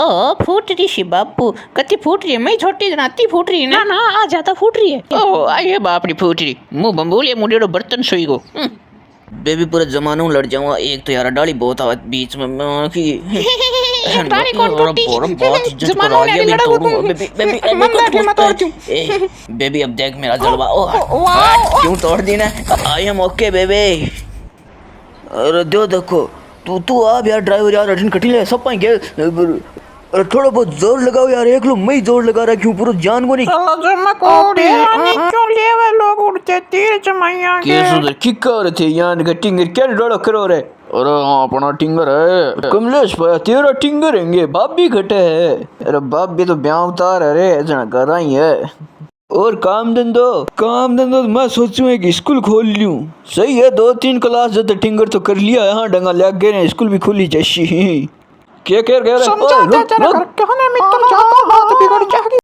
ओ फूट रही सी बापू कति फूट रही है मैं छोटी जनाती फूट रही है ना ना आ ज्यादा फूट रही है। ओ आइए बाप री फूट रही मुंह बम्बूलिए मुंडेड़ो बर्तन सोई गो बेबी पूरा जमाना लड़ जाऊंगा। एक तो यार डाली बहुत आवाज बीच में मैं की डाली कौन टूटी? बहुत इज्जत जमाना करा ने दिया लड़ा तोड़ूंगा हुआ बेबी बेबी मन बैठे मैं तोड़ दूं। बेबी अब देख मेरा जलवा ओ वाओ। क्यों तोड़ दी ना। I am okay baby. अरे दो देखो तू तू आप यार ड्राइवर यार अटन कटी ले सब पाएंगे। अरे थोड़ा बहुत जोर लगाओ यार। एक लो मैं जोर लगा रहा क्यों पूरा जान को नहीं क्यों लेवे लोग उड़ते तीर जमाइया के केस उधर किक कर थे यार का टिंगर क्या डोड़ा करो रे। अरे हाँ अपना टिंगर है कमलेश भाई तेरा टिंगर हैंगे बाप भी घटे है। अरे बाप भी तो ब्याह उतार है रे ऐसा कर रहा ही है। और काम धंधो तो मैं सोचूं कि स्कूल खोल लूं। सही है 2-3 क्लास जब टिंगर तो कर लिया है। हाँ डंगा लग गए स्कूल भी खुली जैसी क्या कह रहे समझाते तेरे घर कहने में